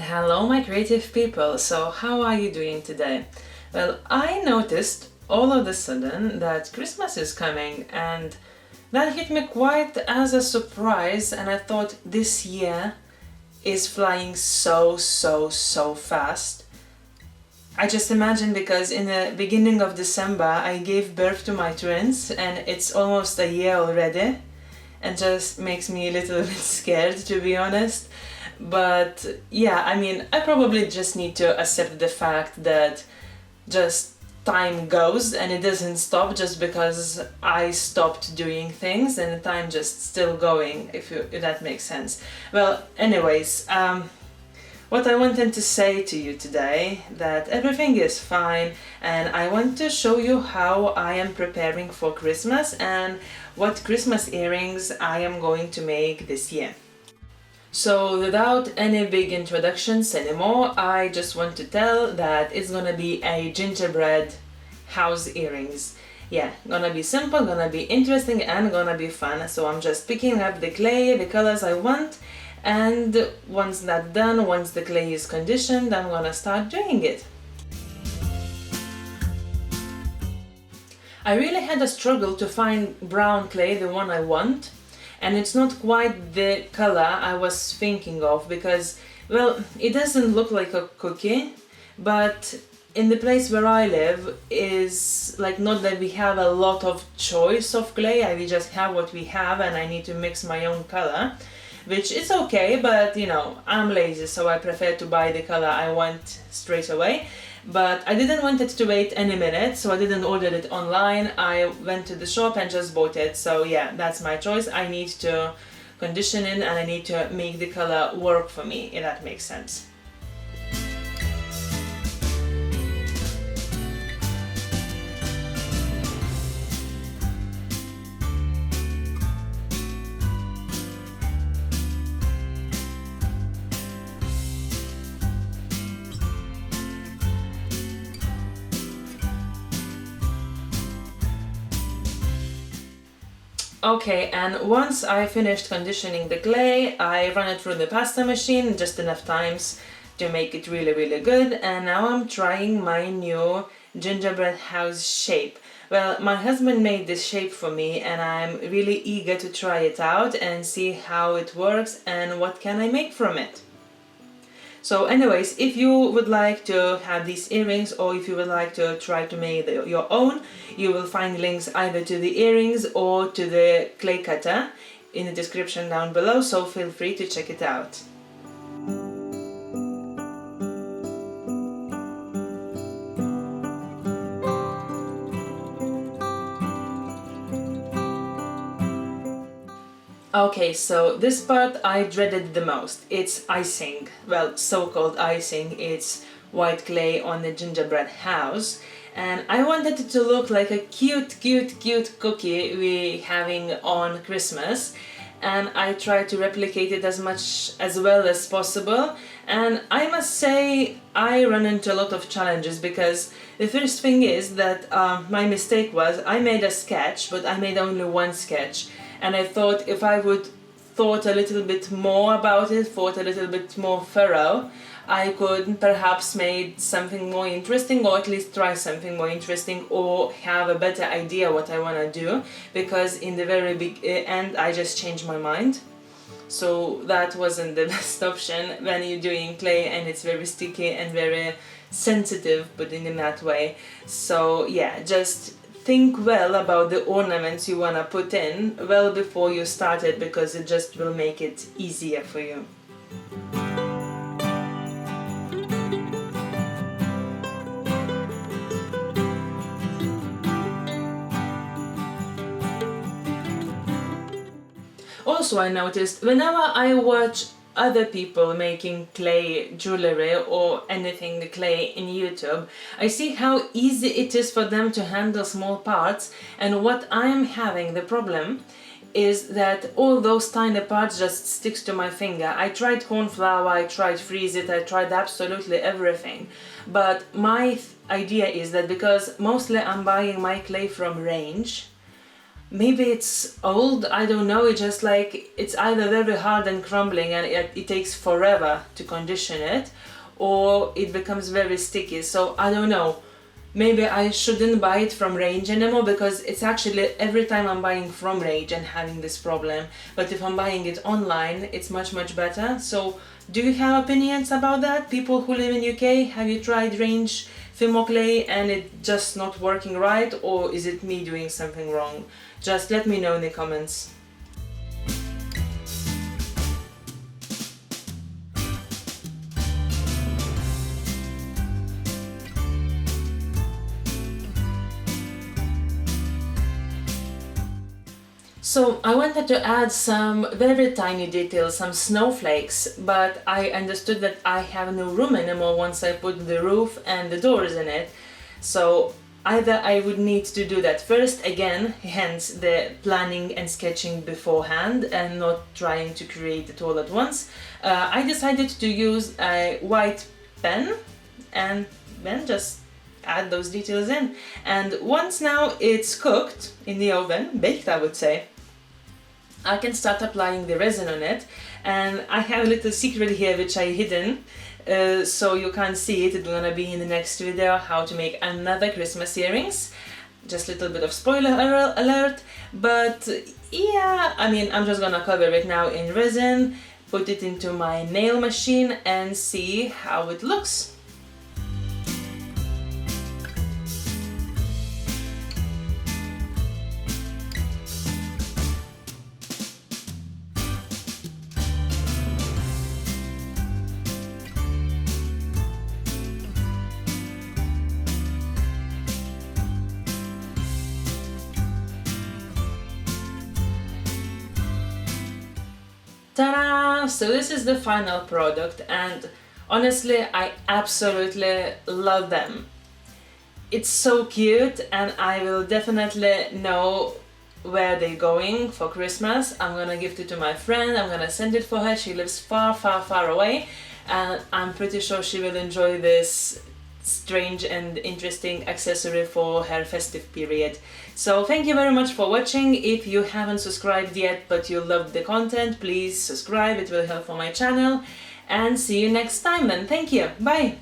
Hello my creative people, so how are you doing today? Well, I noticed all of a sudden that Christmas is coming and that hit me quite as a surprise, and I thought this year is flying so fast. I just imagine because in the beginning of December I gave birth to my twins and it's almost a year already, and just makes me a little bit scared, to be honest. But yeah, I probably just need to accept the fact that just time goes and it doesn't stop just because I stopped doing things, and the time just still going, if that makes sense. Well, anyways, what I wanted to say to you today, that everything is fine, and I want to show you how I am preparing for Christmas and what Christmas earrings I am going to make this year. So without any big introductions anymore, I just want to tell that it's gonna be a gingerbread house earrings. Yeah, gonna be simple, gonna be interesting, and gonna be fun. So I'm just picking up the clay, the colors I want, and once that's done, once the clay is conditioned, I'm gonna start doing it. I really had a struggle to find brown clay, the one I want. And it's not quite the color I was thinking of because, well, it doesn't look like a cookie, but in the place where I live is like not that we have a lot of choice of clay, we just have what we have and I need to mix my own color, which is okay, but you know, I'm lazy, so I prefer to buy the color I want straight away. But I didn't want it to wait any minute, so I didn't order it online. I went to the shop and just bought it. So yeah, that's my choice. I need to condition it and I need to make the color work for me, if that makes sense. Okay, and once I finished conditioning the clay, I run it through the pasta machine just enough times to make it really good, and now I'm trying my new gingerbread house shape. Well, my husband made this shape for me and I'm really eager to try it out and see how it works and what can I make from it. So anyways, if you would like to have these earrings or if you would like to try to make your own, you will find links either to the earrings or to the clay cutter in the description down below, so feel free to check it out. Okay, so this part I dreaded the most. It's icing. Well, so-called icing. It's white clay on the gingerbread house. And I wanted it to look like a cute cookie we having on Christmas. And I tried to replicate it as much as well as possible. And I must say I run into a lot of challenges because the first thing is that my mistake was I made a sketch, but I made only one sketch. And I thought if I would thought a little bit more about it, thought a little bit more thorough, I could perhaps make something more interesting, or at least try something more interesting, or have a better idea what I want to do, because in the very big end I just changed my mind. So that wasn't the best option when you're doing clay and it's very sticky and very sensitive, putting in that way. So yeah, just think well about the ornaments you want to put in well before you start it, because it just will make it easier for you. Also, I noticed whenever I watch other people making clay jewelry or anything clay in YouTube, I see how easy it is for them to handle small parts, and what I'm having the problem is that all those tiny parts just sticks to my finger. I tried corn flour, I tried freeze it, I tried absolutely everything, but my idea is that because mostly I'm buying my clay from Range, maybe it's old, I don't know, it's just like it's either very hard and crumbling and it takes forever to condition it, or it becomes very sticky. So I don't know, maybe I shouldn't buy it from Range anymore, because it's actually every time I'm buying from Range and having this problem. But if I'm buying it online, it's much better. So do you have opinions about that? People who live in UK, have you tried Range Thermoclay and it just not working right, or is it me doing something wrong? Just let me know in the comments. So I wanted to add some very tiny details, some snowflakes, but I understood that I have no room anymore once I put the roof and the doors in it. So either I would need to do that first again, hence the planning and sketching beforehand and not trying to create it all at once. I decided to use a white pen and then just add those details in. And once now it's cooked in the oven, baked I would say, I can start applying the resin on it. And I have a little secret here which I hidden, so you can't see it. It's gonna be in the next video, how to make another Christmas earrings. Just a little bit of spoiler alert, but yeah, I mean, I'm just gonna cover it now in resin, put it into my nail machine and see how it looks. Ta-da! So this is the final product, and honestly I absolutely love them. It's so cute, and I will definitely know where they're going for Christmas. I'm gonna gift it to my friend, I'm gonna send it for her. She lives far away, and I'm pretty sure she will enjoy this strange and interesting accessory for her festive period. So thank you very much for watching. If you haven't subscribed yet but you loved the content, please subscribe, it will help for my channel, and see you next time then. Thank you, bye!